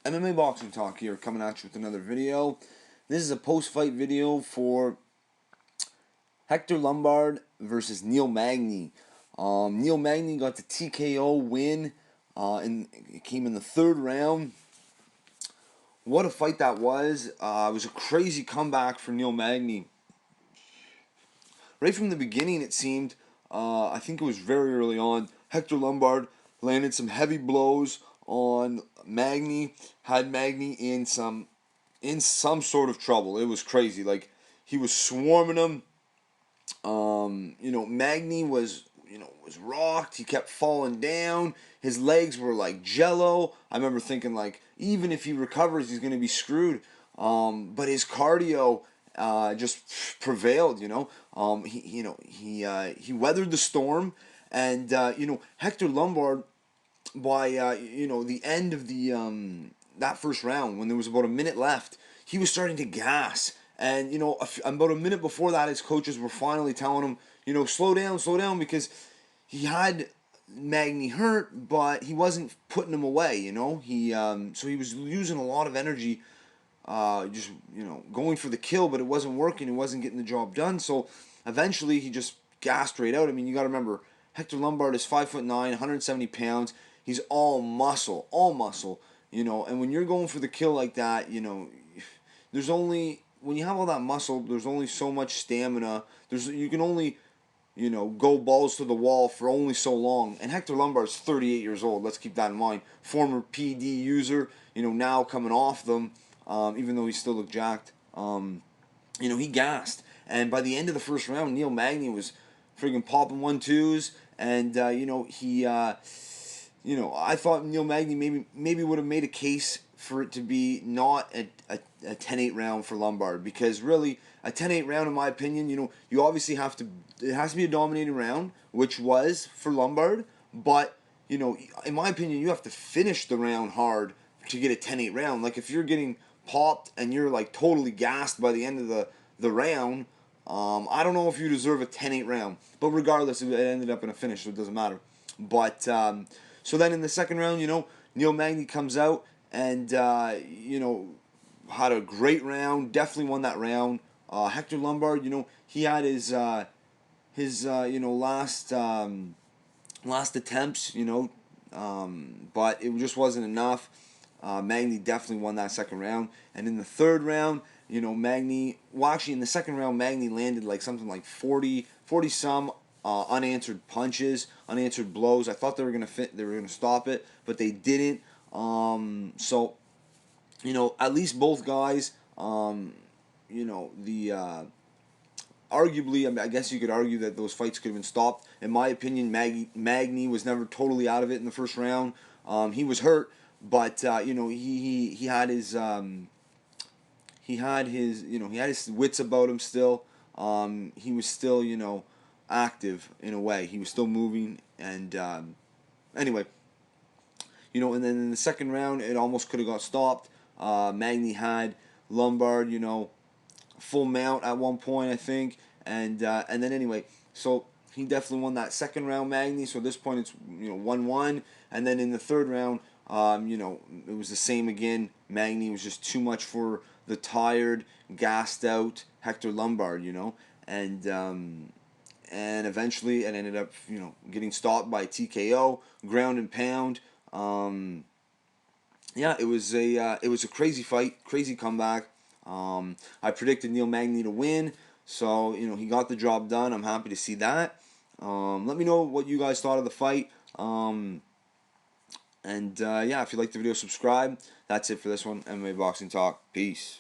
MMA Boxing Talk here, coming at you with another video. This is a post-fight video for Hector Lombard versus Neil Magny. Neil Magny got the TKO win, and it came in the third round. What a fight that was. It was a crazy comeback for Neil Magny. Right from the beginning, it seemed, I think it was very early on, Hector Lombard landed some heavy blows on Magny, had Magny in some sort of trouble. It was crazy. Like, he was swarming him. Magny was rocked. He kept falling down. His legs were like jello. I remember thinking, like, even if he recovers, he's gonna be screwed. But his cardio just prevailed. He weathered the storm, and Hector Lombard, by the end of the that first round, when there was about a minute left, he was starting to gas. And about a minute before that, his coaches were finally telling him, slow down, because he had Magny hurt, but he wasn't putting him away. So he was using a lot of energy, just going for the kill, but it wasn't working. It wasn't getting the job done. So eventually, he just gassed right out. I mean, you got to remember, Hector Lombard is 5'9", 170 pounds. He's all muscle, and when you're going for the kill like that, there's only, when you have all that muscle, there's only so much stamina. You can only, go balls to the wall for only so long. And Hector Lombard's 38 years old. Let's keep that in mind. Former PD user, now coming off them, even though he still looked jacked. He gassed. And by the end of the first round, Neil Magny was friggin' popping 1-2s, and I thought Neil Magny maybe would have made a case for it to be not a 10-8 round for Lombard, because really a 10-8 round, in my opinion, you obviously it has to be a dominating round, which was for Lombard, but in my opinion, you have to finish the round hard to get a 10-8 round. Like, if you're getting popped and you're like totally gassed by the end of the round, I don't know if you deserve a 10-8 round. But regardless, it ended up in a finish, so it doesn't matter. But so then in the second round, Neil Magny comes out and had a great round. Definitely won that round. Hector Lombard, he had his last attempts, but it just wasn't enough. Magny definitely won that second round. And in the third round, Magny, well, actually in the second round, Magny landed like something like 40 some unanswered punches, unanswered blows. I thought they were gonna stop it, but they didn't. So at least both guys, arguably, I guess you could argue that those fights could have been stopped. In my opinion, Magny was never totally out of it in the first round. He was hurt, but he had his wits about him still. He was still active in a way. He was still moving, and anyway, and then in the second round, it almost could have got stopped. Magny had Lombard, full mount at one point, I think, and then anyway, so he definitely won that second round, Magny. So at this point, it's 1-1, and then in the third round, it was the same again. Magny was just too much for the tired, gassed out Hector Lombard, and eventually it ended up getting stopped by TKO, ground and pound. It was a crazy fight, crazy comeback. I predicted Neil Magny to win, so he got the job done. I'm happy to see that. Let me know what you guys thought of the fight. If you liked the video, subscribe. That's it for this one. MMA Boxing Talk. Peace.